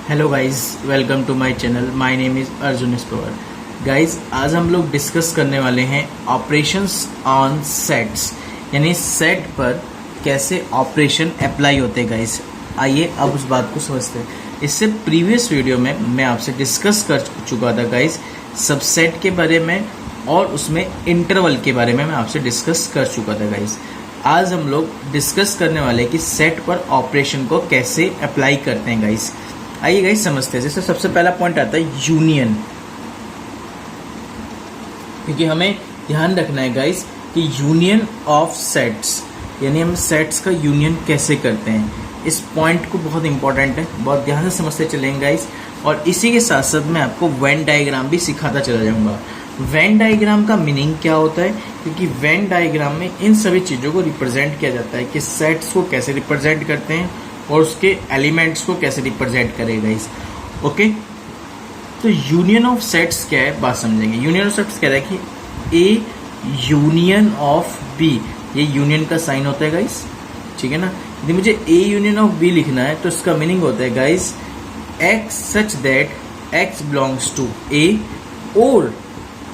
Hello guys, welcome to my channel. My name is Arjun explorer. Guys, आज हम लोग discuss करने वाले हैं ऑपरेशंस ऑन सेट्स, यानी सेट पर कैसे ऑपरेशन अप्लाई होते हैं। गाइस, आइए अब उस बात को समझते हैं। इससे प्रीवियस वीडियो में मैं आपसे डिस्कस कर चुका था गाइस सबसेट के बारे में, और उसमें इंटरवल के बारे में मैं आपसे डिस्कस कर चुका था गाइस। आज हम लोग डिस्कस करने वाले हैं कि सेट पर ऑपरेशन को कैसे अप्लाई करते हैं गाइस। आइए गाइस समझते हैं। जैसे सबसे पहला पॉइंट आता है यूनियन, क्योंकि हमें ध्यान रखना है गाइस कि यूनियन ऑफ सेट्स, यानी हम सेट्स का यूनियन कैसे करते हैं। इस पॉइंट को बहुत इंपॉर्टेंट है, बहुत ध्यान से समझते चलेंगे गाइस। और इसी के साथ साथ मैं आपको वेन डायग्राम भी सिखाता चला जाऊंगा। वेन डायग्राम का मीनिंग क्या होता है, क्योंकि वेन डायग्राम में इन सभी चीज़ों को रिप्रेजेंट किया जाता है कि सेट्स को कैसे रिप्रेजेंट करते हैं और उसके एलिमेंट्स को कैसे रिप्रेजेंट करेगा इस। ओके, तो यूनियन ऑफ सेट्स क्या है, बात समझेंगे। यूनियन ऑफ सेट्स कह रहा है कि ए यूनियन ऑफ बी, ये यूनियन का साइन होता है गाइस, ठीक है ना। यदि मुझे ए यूनियन ऑफ बी लिखना है तो इसका मीनिंग होता है guys X such that x belongs to A और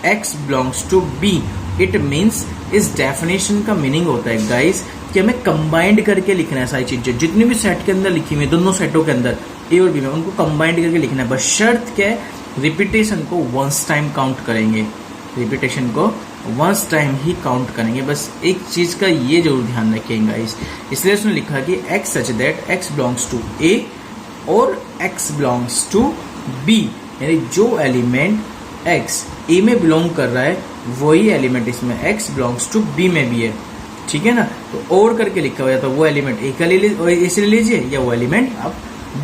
X belongs to B. It means, इस डेफिनेशन का मीनिंग होता है गाइस कि हमें कंबाइंड करके लिखना है सारी चीजें, जितनी भी सेट के अंदर लिखी हुई है, दोनों सेटों के अंदर ए और बी में, उनको कंबाइंड करके लिखना है। बस शर्त क्या है, रिपीटेशन को वंस टाइम काउंट करेंगे, रिपीटेशन को वंस टाइम ही काउंट करेंगे। बस एक चीज का ये जरूर ध्यान रखेंगे गाइस। इसलिए उसने लिखा कि X such that x belongs to A और एक्स बिलोंग्स टू बी, यानी जो एलिमेंट एक्स ए में बिलोंग कर रहा है वही एलिमेंट इसमें एक्स बिलोंग्स टू बी में भी है, ठीक है ना। तो और करके लिखा हुआ है, तो वो एलिमेंट ए का ए से ले लीजिए या वो एलिमेंट आप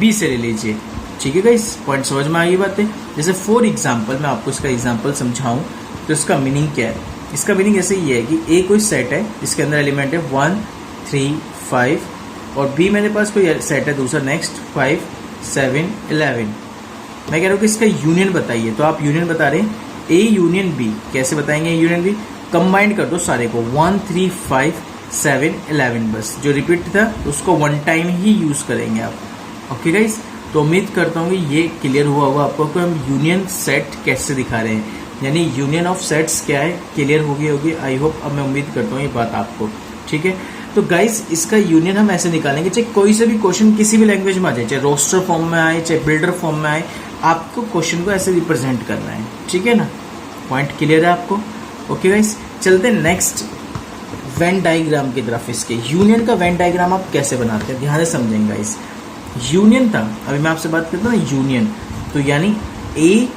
बी से ले लीजिए, ठीक है गाइस। पॉइंट समझ में आ गई बातें। जैसे फॉर एग्जांपल मैं आपको इसका एग्जांपल समझाऊं तो इसका मीनिंग क्या है। इसका मीनिंग ऐसे ही है कि ए कोई सेट है जिसके अंदर एलिमेंट है 1 3 5, और बी मेरे पास कोई सेट है दूसरा नेक्स्ट 5 7 11। मैं कह रहा हूँ कि इसका यूनियन बताइए, तो आप यूनियन बता रहे हैं ए यूनियन बी। कैसे बताएंगे यूनियन बी? कंबाइंड कर दो सारे को, 1 3 5 7 11, बस जो रिपीट था उसको वन टाइम ही यूज करेंगे आप। ओके गाइस, तो उम्मीद करता हूँ कि ये क्लियर हुआ होगा आपको कि हम यूनियन सेट कैसे दिखा रहे हैं, यानी यूनियन ऑफ सेट्स क्या है, क्लियर होगी। आई होप, अब मैं उम्मीद करता हूँ ये बात आपको, ठीक है। तो गाइस, इसका यूनियन हम ऐसे निकालेंगे, चाहे कोई से भी क्वेश्चन किसी भी लैंग्वेज में आ जाए, चाहे रोस्टर फॉर्म में आए चाहे बिल्डर फॉर्म में आए, आपको क्वेश्चन को ऐसे रिप्रेजेंट करना है, ठीक है ना। पॉइंट क्लियर है आपको? ओके गाइस, चलते हैं नेक्स्ट वेन डायग्राम की तरफ। इसके यूनियन का वेन डायग्राम आप कैसे बनाते हैं, ध्यान से समझेंगे गाइस। यूनियन था, अभी मैं आपसे बात करता हूँ यूनियन, तो यानी A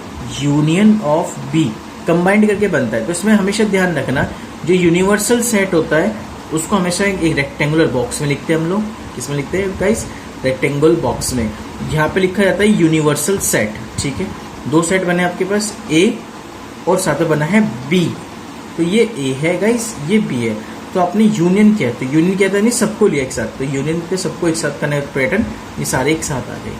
union of B combined करके बनता है। तो इसमें हमेशा ध्यान रखना, जो यूनिवर्सल सेट होता है उसको हमेशा एक रेक्टेंगुलर बॉक्स में लिखते हैं हम लोग। किसमें लिखते हैं गाइस? रेक्टेंगुलर बॉक्स में। यहाँ पे लिखा जाता है यूनिवर्सल सेट, ठीक है। दो सेट बने आपके पास, ए और साथ में बना है बी। तो ये ए है गाइस, ये बी है, तो आपने यूनियन किया। तो यूनियन किया था नहीं, सबको लिया एक साथ, तो यूनियन पे सबको एक साथ करने का पैटर्न, ये सारे एक साथ आ गए।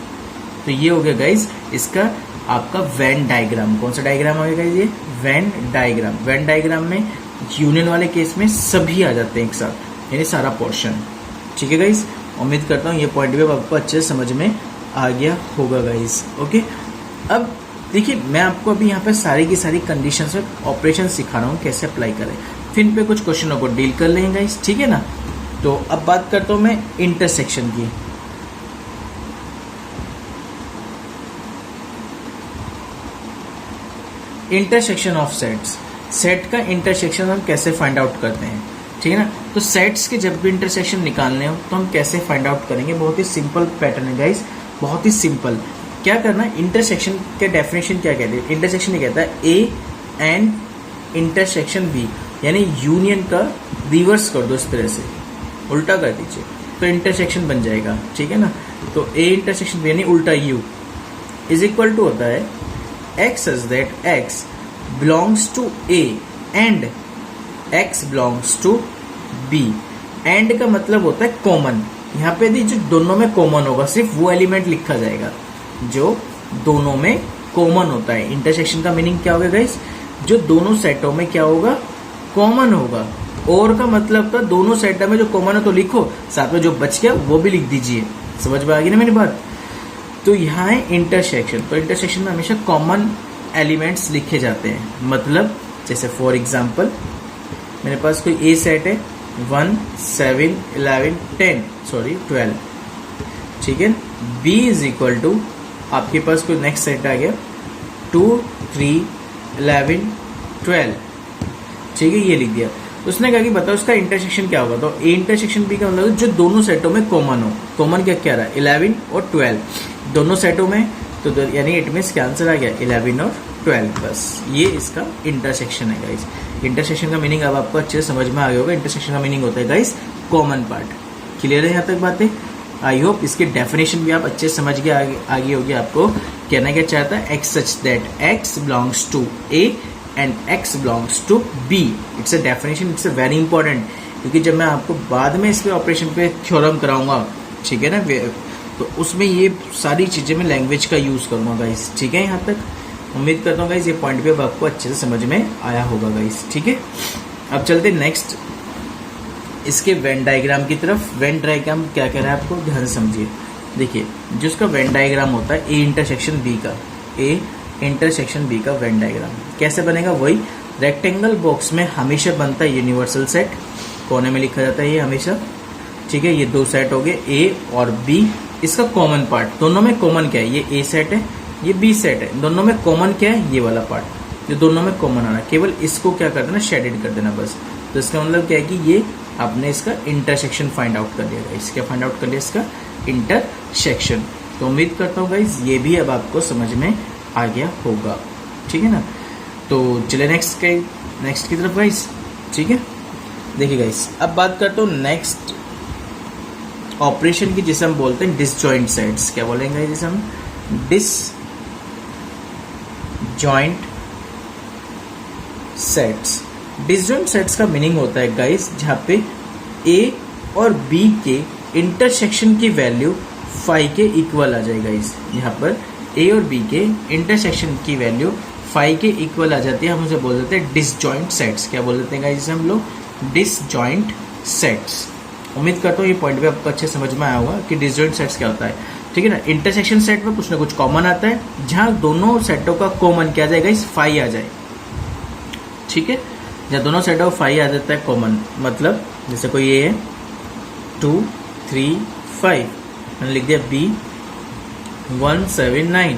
तो ये हो गया गाइस इसका आपका वेन डायग्राम। कौन सा डायग्राम आ गया ये? Venn diagram. वेन डायग्राम में यूनियन वाले केस में सभी आ जाते हैं एक साथ, यानी सारा पोर्शन, ठीक है गाइस। उम्मीद करता हूँ ये पॉइंट भी आपको अच्छे से समझ में आ गया होगा गाइस। ओके, अब देखिए मैं आपको अभी यहाँ पे सारी की सारी कंडीशंस में ऑपरेशन सिखा रहा हूँ कैसे अप्लाई करें, फिर इन पे कुछ क्वेश्चनों को डील कर लेंगे गाइस, ठीक है ना। तो अब बात करता हूँ मैं इंटरसेक्शन की। इंटरसेक्शन ऑफ सेट्स, सेट का इंटरसेक्शन हम कैसे फाइंड आउट करते हैं, ठीक है ना। तो सेट्स के जब भी इंटरसेक्शन निकालने हो तो हम कैसे फाइंड आउट करेंगे, बहुत ही सिंपल पैटर्न है गाइस, बहुत ही सिंपल। क्या करना, इंटरसेक्शन के डेफिनेशन क्या कहते हैं? इंटरसेक्शन ये कहता है ए एंड इंटरसेक्शन बी, यानी यूनियन का रिवर्स कर दो, इस तरह से उल्टा कर दीजिए तो इंटरसेक्शन बन जाएगा, ठीक है ना। तो ए इंटरसेक्शन बी यानी उल्टा यू इज इक्वल टू होता है x such that x belongs to A and x belongs to B. And का मतलब होता है कॉमन। यहाँ पे जो दोनों में कॉमन होगा, सिर्फ वो एलिमेंट लिखा जाएगा जो दोनों में कॉमन होता है। इंटरसेक्शन का मीनिंग क्या होगा गाइस? जो दोनों सेटों में क्या होगा, कॉमन होगा। और का मतलब था दोनों सेटों में जो कॉमन है तो लिखो, साथ में जो बच गया वो भी लिख दीजिए। समझ में आ गई ना मेरी बात? तो यहाँ है इंटरसेक्शन, तो इंटरसेक्शन में हमेशा कॉमन एलिमेंट्स लिखे जाते हैं। मतलब जैसे फॉर एग्जांपल मेरे पास कोई ए सेट है 1 7 11 10 सॉरी 12, ठीक है। बी इज इक्वल टू आपके पास कोई नेक्स्ट सेट आ गया 2 3 11 12, ठीक है, ये लिख दिया। उसने कहा कि बताओ उसका इंटरसेक्शन क्या होगा। तो ए इंटरसेक्शन बी का मतलब जो दोनों सेटों में कॉमन हो। कॉमन क्या क्या रहा, 11 और 12 दोनों सेटों में, तो यानी इट मीन्स क्या आंसर आ गया 11 और 12, बस ये इसका इंटरसेक्शन है गाइस। इंटरसेक्शन का मीनिंग अब आपको अच्छे से समझ में आ गया होगा। इंटरसेक्शन का मीनिंग होता है गाइस कॉमन पार्ट। क्लियर है यहाँ तक बातें? आई होप इसकी डेफिनेशन भी आप अच्छे से समझ के आगे होगी। आपको कहना क्या चाहता है, x such that x belongs to A and x belongs to b। It's a definition, it's a very important, क्योंकि जब मैं आपको बाद में इसके ऑपरेशन पे थ्योरम कराऊंगा, ठीक है ना, तो उसमें ये सारी चीजें मैं लैंग्वेज का यूज करूंगा गाइस, ठीक है। यहाँ तक उम्मीद करता हूँ गाइस ये पॉइंट भी अब आपको अच्छे से समझ में आया होगा गाइस, ठीक है। अब चलते नेक्स्ट इसके वेन डायग्राम की तरफ। वेन डायग्राम क्या कह रहा है आपको ध्यान से समझिए। देखिए जो इसका वेन डायग्राम होता है ए इंटरसेक्शन बी का, ए इंटरसेक्शन बी का वेन डायग्राम कैसे बनेगा, वही रेक्टेंगल बॉक्स में हमेशा बनता है यूनिवर्सल सेट, कोने में लिखा जाता है ये हमेशा, ठीक है। ये दो सेट हो गए ए और बी। इसका कॉमन पार्ट, दोनों में कॉमन क्या है, ये ए सेट है ये बी सेट है, दोनों में कॉमन क्या है, ये वाला पार्ट जो दोनों में कॉमन आना, केवल इसको क्या कर देना, शेडेड कर देना बस। तो इसका मतलब क्या है कि ये आपने इसका इंटरसेक्शन फाइंड आउट कर लिया गाइस। क्या फाइंड आउट कर लिया, इसका इंटरसेक्शन। तो उम्मीद करता हूँ गाइस ये भी अब आपको समझ में आ गया होगा, ठीक है ना। तो चले नेक्स्ट की तरफ गाइस, ठीक है। देखिए गाइस अब बात करता हूँ नेक्स्ट ऑपरेशन की, जिसे हम बोलते हैं डिसजॉइंट सेट्स। क्या बोलेंगे जिसे हम डिसजॉइंट सेट्स। डिसजॉइंट सेट्स का मीनिंग होता है गाइस जहाँ पे ए और बी के इंटरसेक्शन की वैल्यू फाई के इक्वल आ जाए गाइस। यहाँ पर ए और बी के इंटरसेक्शन की वैल्यू फाई के इक्वल आ जाती है, हम उसे बोल देते हैं डिसजॉइंट सेट्स। क्या बोल देते हैं गाइस हम लोग, डिसजॉइंट सेट्स। उम्मीद करता हूँ ये पॉइंट भी आपको अच्छे समझ में आया होगा कि डिसजॉइंट सेट्स क्या होता है, ठीक है ना। इंटरसेक्शन सेट में कुछ ना कुछ कॉमन आता है, जहाँ दोनों सेटों का कॉमन क्या आ जाएगा, इस फाई आ जाए, ठीक है। जहाँ दोनों सेटों का फाई आ जाता है कॉमन, मतलब जैसे कोई ए है 2 3 5, मैंने लिख दिया बी 1 7 9,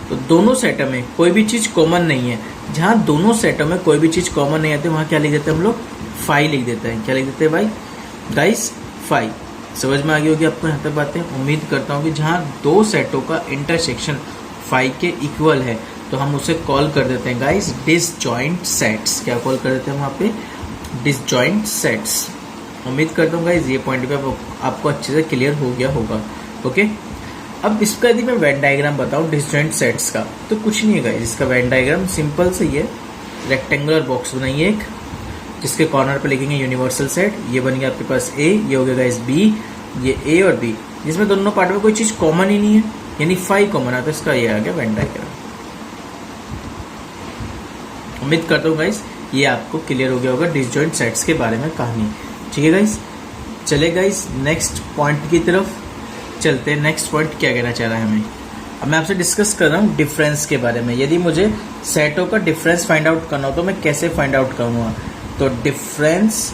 तो दोनों सेटों में कोई भी चीज कॉमन नहीं है। जहां दोनों सेटों में कोई भी चीज कॉमन नहीं आती वहां क्या लिख देते हैं हम लोग, फाई लिख देते हैं। क्या लिख देते हैं भाई गाइस, फाई। समझ में आ गई होगी आपको यहाँ तक बातें। उम्मीद करता हूँ कि जहां दो सेटों का इंटरसेक्शन फाई के इक्वल है तो हम उसे कॉल कर देते हैं गाइस डिसजॉइंट सेट्स। क्या कॉल कर देते हैं वहां पे, डिसजॉइंट सेट्स। उम्मीद करता हूँ गाइस ये पॉइंट पे आपको अच्छे से क्लियर हो गया होगा, ओके। अब इसका यदि मैं वेन डायग्राम बताऊं डिसजॉइंट सेट्स का, तो कुछ नहीं है गाइस। इसका वेन डायग्राम सिंपल से ये रेक्टेंगुलर बॉक्स बनाइए एक, जिसके कॉर्नर पे लिखेंगे यूनिवर्सल सेट। ये बन गया आपके पास ए, ये हो गया गाइस बी, ये ए और बी, जिसमें दोनों पार्ट में कोई चीज कॉमन ही नहीं है, यानी फाई कॉमन आता है। इसका ये आ गया वेन डायग्राम। उम्मीद करता हूँ गाइस ये आपको क्लियर हो गया होगा डिसजॉइंट सेट्स के बारे में कहानी, ठीक है गाइस। चले गाइस नेक्स्ट पॉइंट की तरफ चलते हैं। नेक्स्ट पॉइंट क्या कहना चाह रहा है हमें, अब मैं आपसे डिस्कस कर रहा हूँ डिफरेंस के बारे में। यदि मुझे सेटों का डिफरेंस फाइंड आउट करना हो तो मैं कैसे फाइंड आउट करूँगा, तो डिफरेंस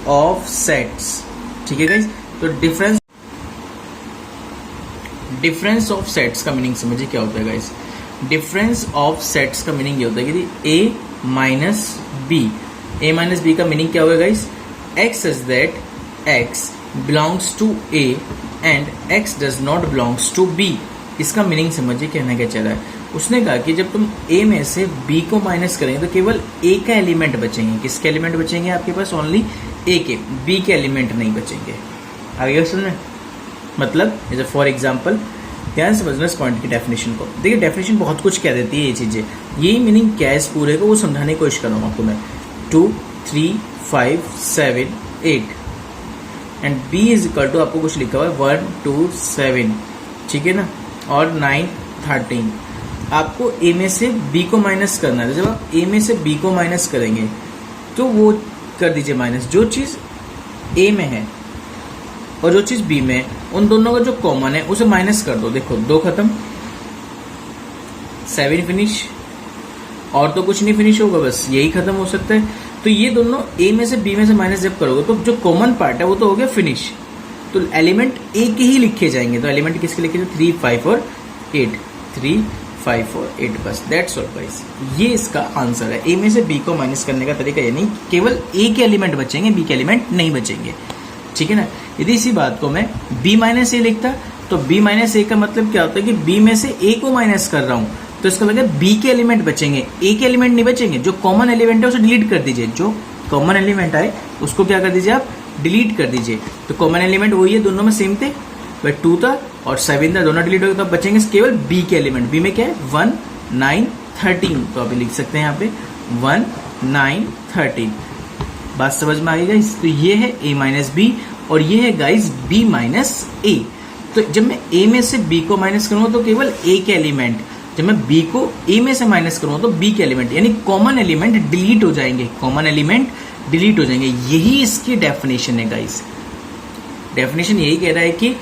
ऑफ सेट्स, ठीक है गाइस। तो डिफरेंस ऑफ सेट्स का मीनिंग समझिए क्या होता है गाइस। डिफरेंस ऑफ सेट्स का मीनिंग ये होता है कि A minus B, A minus B का मीनिंग क्या होगा guys, x is that x belongs to A and x does not belongs to b। इसका मीनिंग समझिए कहना क्या चाह रहा है। उसने कहा कि जब तुम a में से b को माइनस करेंगे तो केवल a का एलिमेंट बचेंगे। किसके एलिमेंट बचेंगे आपके पास, ओनली a के, b के एलिमेंट नहीं बचेंगे। आगे सुन में मतलब जैसे फॉर एग्जाम्पल ध्यान समझना इस पॉइंट की डेफिनेशन को। देखिए डेफिनेशन बहुत कुछ कह देती है ये चीजें, यही मीनिंग क्या है इस पूरे को वो समझाने की कोशिश कर रहा हूँ आपको मैं। 2 3 5 7 8 and b is equal to आपको कुछ लिखा हुआ है 1 2 7, ठीक है ना, और 9 13। आपको a में से b को माइनस करना है। जब आप a में से b को माइनस करेंगे तो वो कर दीजिए माइनस, जो चीज a में है और जो चीज बी में है उन दोनों का जो कॉमन है उसे माइनस कर दो। देखो 2 खत्म, 7 फिनिश, और तो कुछ नहीं फिनिश होगा, बस यही खत्म हो सकता है। तो ये दोनों ए में से बी में से माइनस जब करोगे तो जो कॉमन पार्ट है वो तो हो गया फिनिश। तो एलिमेंट ए के ही लिखे जाएंगे। तो एलिमेंट किसके लिखे जाए? 3, 5 और 8, 3, 5 और 8, बस दैट्स ऑल गाइस। ये इसका आंसर है। ए में से बी को माइनस करने का तरीका, यानी केवल ए के एलिमेंट बचेंगे, बी के एलिमेंट नहीं बचेंगे, ठीक है ना। यदि इसी बात को मैं बी माइनस ए लिखता तो बी माइनस ए का मतलब क्या होता है कि बी में से ए को माइनस कर रहा हूं, तो इसका मतलब बी के एलिमेंट बचेंगे, ए के एलिमेंट नहीं बचेंगे। जो कॉमन एलिमेंट है उसे डिलीट कर दीजिए, जो कॉमन एलिमेंट आए उसको क्या कर दीजिए आप? डिलीट कर दीजिए। तो कॉमन एलिमेंट वही है, दोनों में सेम थे, बट 2 था और 7 था, दोनों डिलीट हो गए, तो बचेंगे केवल बी के एलिमेंट। बी में क्या है? 1, 9, 13। तो आप लिख सकते हैं यहाँ पे 1, 9, 13। बात समझ में आ गई गाइस? तो ये है a माइनस बी और ये है गाइस b माइनस ए। तो जब मैं a में से b को माइनस करूंगा तो केवल a के एलिमेंट, जब मैं b को a में से माइनस करूंगा तो b के एलिमेंट, यानी कॉमन एलिमेंट डिलीट हो जाएंगे, कॉमन एलिमेंट डिलीट हो जाएंगे। यही इसकी डेफिनेशन है गाइस। डेफिनेशन यही कह रहा है कि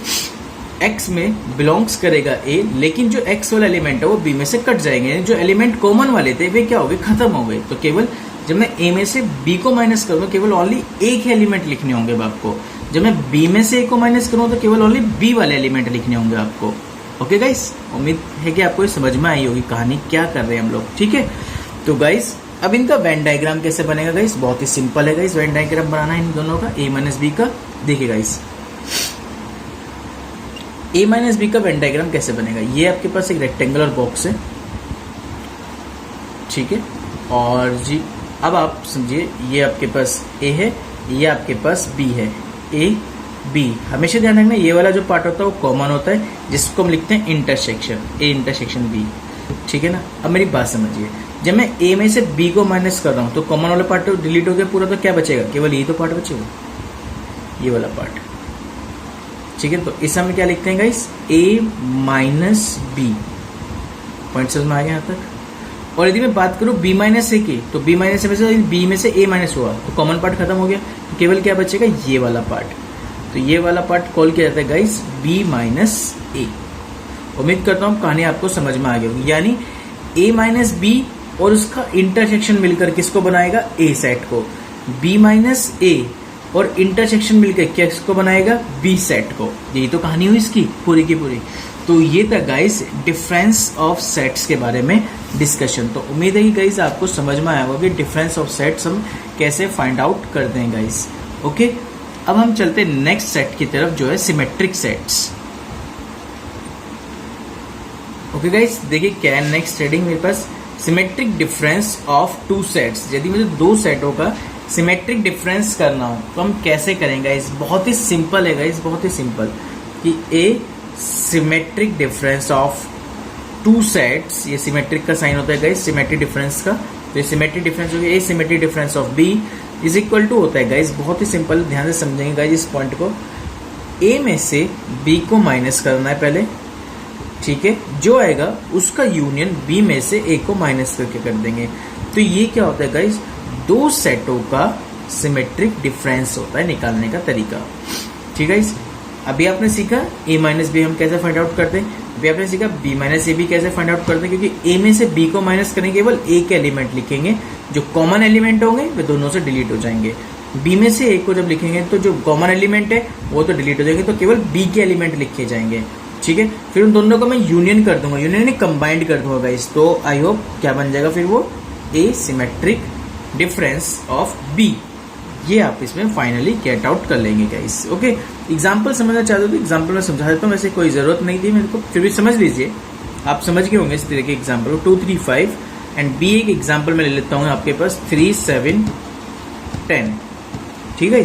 x में बिलोंग्स करेगा a, लेकिन जो x वाला एलिमेंट है वो b में से कट जाएंगे, जो एलिमेंट कॉमन वाले थे वे क्या हो गए? खत्म हो गए। तो केवल जब मैं a में से b को माइनस करूंगा केवल ओनली a के एलिमेंट लिखने होंगे आपको। जब मैं b में से a को माइनस करूंगा तो केवल ओनली b वाले एलिमेंट लिखने होंगे आपको। ओके गाइस, उम्मीद है कि आपको समझ में आई होगी कहानी क्या कर रहे हैं हम लोग, ठीक है। तो गाइस अब इनका वेन डायग्राम कैसे बनेगा गाइस? बहुत ही सिंपल है गाइस, वेन डायग्राम बनाना है इन दोनों का, a माइनस बी का। देखिए गाइस a माइनस बी का वेन डायग्राम कैसे बनेगा? ये आपके पास एक रेक्टेंगुलर बॉक्स है, ठीक है, और जी अब आप समझिए ये आपके पास a है, ये आपके पास b है, a b। हमेशा ध्यान रखना ये वाला जो पार्ट होता है वो कॉमन होता है, जिसको हम लिखते हैं इंटरसेक्शन, a इंटरसेक्शन b, ठीक है ना। अब मेरी बात समझिए, जब मैं a में से b को माइनस कर रहा हूँ तो कॉमन वाला पार्ट तो डिलीट हो गया पूरा, तो क्या बचेगा? केवल ये तो पार्ट बचेगा, ये वाला पार्ट, ठीक है। तो इस समय क्या लिखते हैं guys? a minus B. Point समझ में आ गया यहाँ तक? और यदि मैं बात करूं b माइनस ए की, तो b माइनस ए में से b में से a माइनस हुआ तो कॉमन पार्ट खत्म हो गया, तो केवल क्या बचेगा? ये वाला पार्ट। तो ये वाला पार्ट कॉल किया जाता है गाइस b माइनस ए। उम्मीद करता हूं कहानी आपको समझ में आ गई होगी। यानी a माइनस बी और उसका इंटरसेक्शन मिलकर किसको बनाएगा? a सेट को। b माइनस ए और इंटरसेक्शन मिलकर किसको बनाएगा? b सेट को। यही तो कहानी हुई इसकी पूरी की पूरी। तो ये था गाइस डिफरेंस ऑफ सेट्स के बारे में डिस्कशन। तो उम्मीद है कि गाइस आपको समझ में आया होगा कि डिफरेंस ऑफ सेट्स हम कैसे फाइंड आउट करते हैं गाइस। ओके, अब हम चलते हैं नेक्स्ट सेट की तरफ जो है सिमेट्रिक सेट्स। ओके गाइस, देखिए क्या है नेक्स्ट हेडिंग मेरे पास, सिमेट्रिक डिफरेंस ऑफ 2 सेट्स। यदि मुझे 2 सेटों का सिमेट्रिक डिफरेंस करना हो तो हम कैसे करेंगे गाइस? बहुत ही सिंपल है गाइस, बहुत ही सिंपल कि ए सिमेट्रिक डिफरेंस ऑफ 2 सेट्स, ये सिमेट्रिक का साइन होता है गाइस सिमेट्रिक डिफरेंस का। तो ये सिमेट्रिक डिफरेंस हो गया, A symmetric difference of B is equal to होता है गाइस, बहुत ही सिंपल, ध्यान से समझेंगे गाइस इस पॉइंट को। ए में से बी को माइनस करना है पहले, ठीक है, जो आएगा उसका यूनियन बी में से ए को माइनस करके कर देंगे। तो ये क्या होता है गाइस? 2 सेटों का सिमेट्रिक डिफरेंस होता है निकालने का तरीका, ठीक है। अभी आपने सीखा a माइनस बी हम कैसे फाइंड आउट करते हैं, अभी आपने सीखा b माइनस ए बी कैसे फाइंड आउट करते हैं, क्योंकि a में से b को माइनस करेंगे केवल a के एलिमेंट लिखेंगे, जो कॉमन एलिमेंट होंगे वे दोनों से डिलीट हो जाएंगे। b में से a को जब लिखेंगे तो जो कॉमन एलिमेंट है वो तो डिलीट हो जाएंगे, तो केवल b के एलिमेंट लिखे जाएंगे, ठीक है। फिर उन दोनों को मैं यूनियन कर दूंगा, यूनियन कंबाइंड कर दूंगा गाइस, तो आई होप क्या बन जाएगा फिर वो a symmetric difference of b। ये आप इसमें फाइनली गेट आउट कर लेंगे गाइस। ओके, एग्जांपल समझना चाहते हो तो एग्जांपल में समझा देता हूँ, वैसे कोई जरूरत नहीं थी मेरे को, फिर भी समझ लीजिए, आप समझ गए होंगे इस तरह के एग्जांपल 2, 3, 5 एंड बी एक एग्जांपल में ले लेता हूँ आपके पास 3, 7, 10, ठीक है।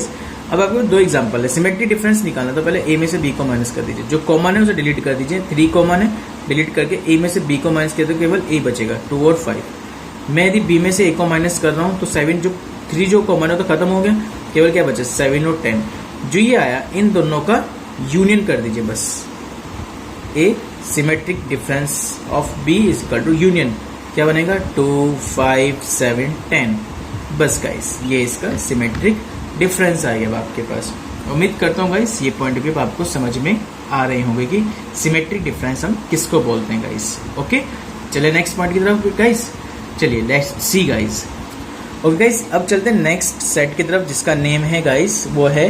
अब आपके 2 एग्जांपल है, सिमेट्रिक डिफरेंस निकालना, तो पहले a में से b को माइनस कर दीजिए, जो कॉमन है उसे डिलीट कर दीजिए, 3 कॉमन है, डिलीट करके a में से b को माइनस किया तो केवल a बचेगा, 2 और 5। मैं यदि b में से a को माइनस कर रहा हूँ तो 7 जो 3 जो कॉमन है तो खत्म हो गया, केवल क्या बचा? 7 और 10। जो ये आया इन दोनों का यूनियन कर दीजिए बस, a symmetric difference of b is equal to union क्या बनेगा? 2, 5, 7, 10। बस गाइस ये इसका सिमेट्रिक डिफरेंस आ गया आपके पास। उम्मीद करता हूँ गाइस ये पॉइंट भी आपको समझ में आ रहे होंगे कि सिमेट्रिक डिफरेंस हम किसको बोलते हैं गाइस। ओके, चलिए नेक्स्ट पॉइंट की तरफ गाइस, चलिए let's see guys. Okay guys, अब चलते हैं नेक्स्ट सेट की तरफ जिसका नेम है गाइस, वो है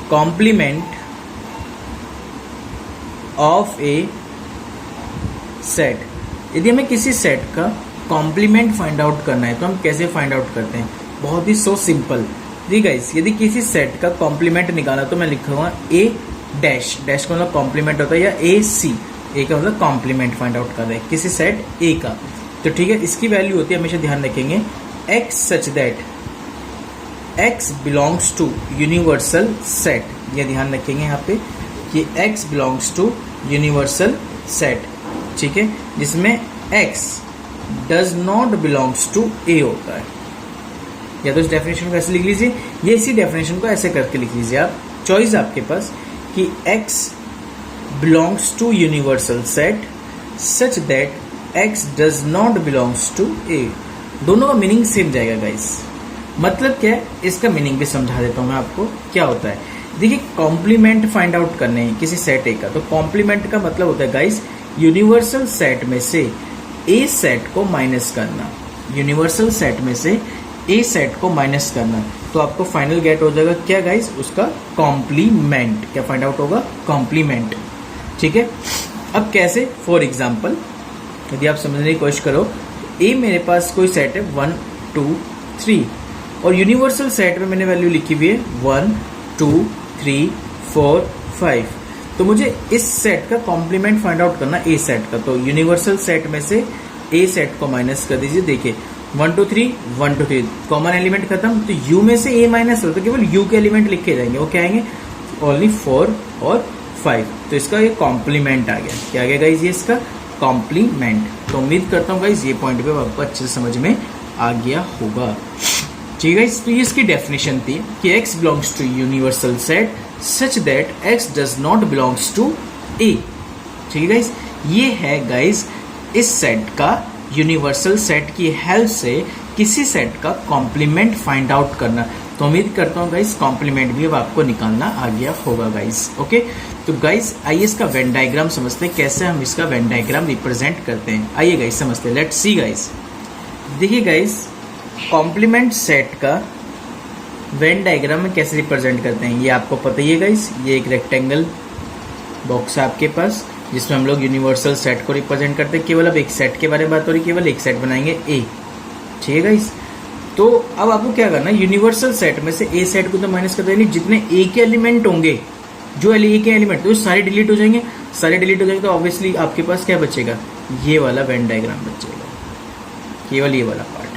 कॉम्प्लीमेंट ऑफ ए सेट। यदि हमें किसी सेट का कॉम्प्लीमेंट फाइंड आउट करना है तो हम कैसे फाइंड आउट करते हैं? बहुत ही सो सिंपल। जी गाइस, यदि किसी सेट का कॉम्प्लीमेंट निकाला तो मैं लिखूंगा ए डैश, डैश का मतलब कॉम्प्लीमेंट होता है, या ए सी, ए का मतलब कॉम्प्लीमेंट फाइंड आउट कर रहे हैं किसी सेट ए का। तो ठीक है, इसकी वैल्यू होती है, हमेशा ध्यान रखेंगे, x such that x belongs to universal set. ये ध्यान रखेंगे यहाँ पे कि x belongs to universal set, ठीक है, जिसमें x does not belongs to a होता है। या तो इस डेफिनेशन को ऐसे लिख लीजिए, ये इसी डेफिनेशन को ऐसे करके लिख लीजिए आप, चॉइस आपके पास कि x belongs to universal set such that x does not belongs to a। दोनों का मीनिंग सेम जाएगा गाइस। मतलब क्या है, इसका मीनिंग भी समझा देता हूं मैं आपको क्या होता है। देखिए, कॉम्प्लीमेंट फाइंड आउट करने हैं किसी सेट ए का, तो कॉम्प्लीमेंट का मतलब होता है गाइस यूनिवर्सल सेट में से ए सेट को माइनस करना, यूनिवर्सल सेट में से ए सेट को माइनस करना। तो आपको फाइनल गेट हो जाएगा क्या गाइस, उसका कॉम्प्लीमेंट। क्या फाइंड आउट होगा? कॉम्प्लीमेंट। ठीक है, अब कैसे? फॉर एग्जाम्पल यदि आप समझने की कोशिश करो, ए मेरे पास कोई सेट है 1 2 3 और यूनिवर्सल सेट में मैंने वैल्यू लिखी हुई है 1 2 3 4 5। तो मुझे इस सेट का कॉम्प्लीमेंट फाइंड आउट करना ए सेट का। तो यूनिवर्सल सेट में से ए सेट को माइनस कर दीजिए। देखिए 1 2 3 1 2 3 कॉमन एलिमेंट खत्म, तो यू में से ए माइनस हो तो केवल यू के एलिमेंट लिखे जाएंगे। वो क्या आएंगे? ओनली 4 और 5। तो इसका ये कॉम्प्लीमेंट आ गया। क्या आ गया गाइस? ये इसका कॉम्प्लीमेंट। तो उम्मीद करता हूँ गाइस ये पॉइंट पे आपको अच्छे से समझ में आ गया होगा। ठीक है, तो ये इसकी डेफिनेशन थी कि x belongs to universal set such that x does not belongs to a। ठीक है गाइस, ये है गाइस इस सेट का यूनिवर्सल सेट की हेल्प से किसी सेट का कॉम्प्लीमेंट फाइंड आउट करना। तो उम्मीद करता हूँ गाइस कॉम्प्लीमेंट भी अब आपको निकालना आ गया होगा गाइस। ओके, तो गाइस आइए इसका वेन डायग्राम समझते हैं, कैसे हम इसका वेन डायग्राम रिप्रेजेंट करते हैं। आइए गाइस समझते हैं, लेट्स सी गाइस। देखिए गाइस, कॉम्प्लीमेंट सेट का वेन डायग्राम में कैसे रिप्रेजेंट करते हैं ये आपको पता ही है गाइस। ये एक रेक्टेंगल बॉक्स है आपके पास जिसमें हम लोग यूनिवर्सल सेट को रिप्रेजेंट करते हैं। केवल अब एक सेट के बारे में बात हो रही है, केवल एक सेट बनाएंगे ए। ठीक है गाइस, तो अब आपको क्या करना है, यूनिवर्सल सेट में से ए सेट को तो माइनस कर देंगे, जितने ए के एलिमेंट होंगे, जो ए के एलिमेंट तो सारे डिलीट हो जाएंगे। सारे डिलीट हो जाएंगे तो ऑब्वियसली आपके पास क्या बचेगा? ये वाला वेन डायग्राम बचेगा, केवल ये वाला पार्ट।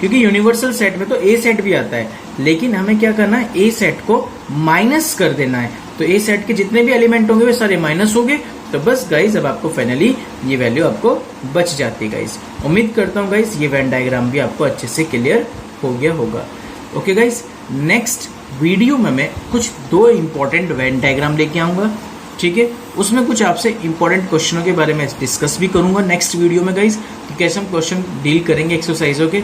क्योंकि यूनिवर्सल सेट में तो ए सेट भी आता है, लेकिन हमें क्या करना है, ए सेट को माइनस कर देना है। तो ए सेट के जितने भी एलिमेंट होंगे वे सारे माइनस हो गए। तो बस गाइज अब आपको फाइनली ये वैल्यू आपको बच जाती है गाइज। उम्मीद करता हूँ गाइज ये वेन डायग्राम भी आपको अच्छे से क्लियर हो गया होगा। ओके गाइज, नेक्स्ट वीडियो में मैं कुछ 2 इंपॉर्टेंट वेन डायग्राम लेके आऊंगा। ठीक है, उसमें कुछ आपसे इंपॉर्टेंट क्वेश्चनों के बारे में डिस्कस भी करूंगा नेक्स्ट वीडियो में गाइज, कि कैसे हम क्वेश्चन डील करेंगे एक्सरसाइजों के,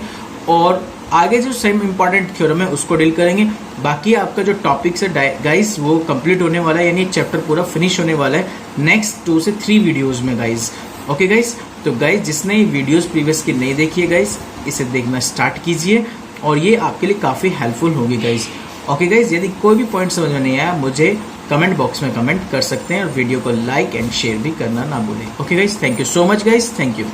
और आगे जो सेम इंपॉर्टेंट थ्योरम है उसको डील करेंगे। बाकी आपका जो टॉपिक्स है गाइस वो कंप्लीट होने वाला है, यानी चैप्टर पूरा फिनिश होने वाला है नेक्स्ट 2 से 3 वीडियोस में गाइस। ओके गाइस, तो गाइस जिसने ये वीडियोस प्रीवियस की नहीं देखी है गाइस, इसे देखना स्टार्ट कीजिए और ये आपके लिए काफ़ी हेल्पफुल होगी गाइस। ओके गाइस, यदि कोई भी पॉइंट समझ में नहीं आया मुझे कमेंट बॉक्स में कमेंट कर सकते हैं और वीडियो को लाइक एंड शेयर भी करना ना भूलें। Okay guys, thank you so much guys, thank you.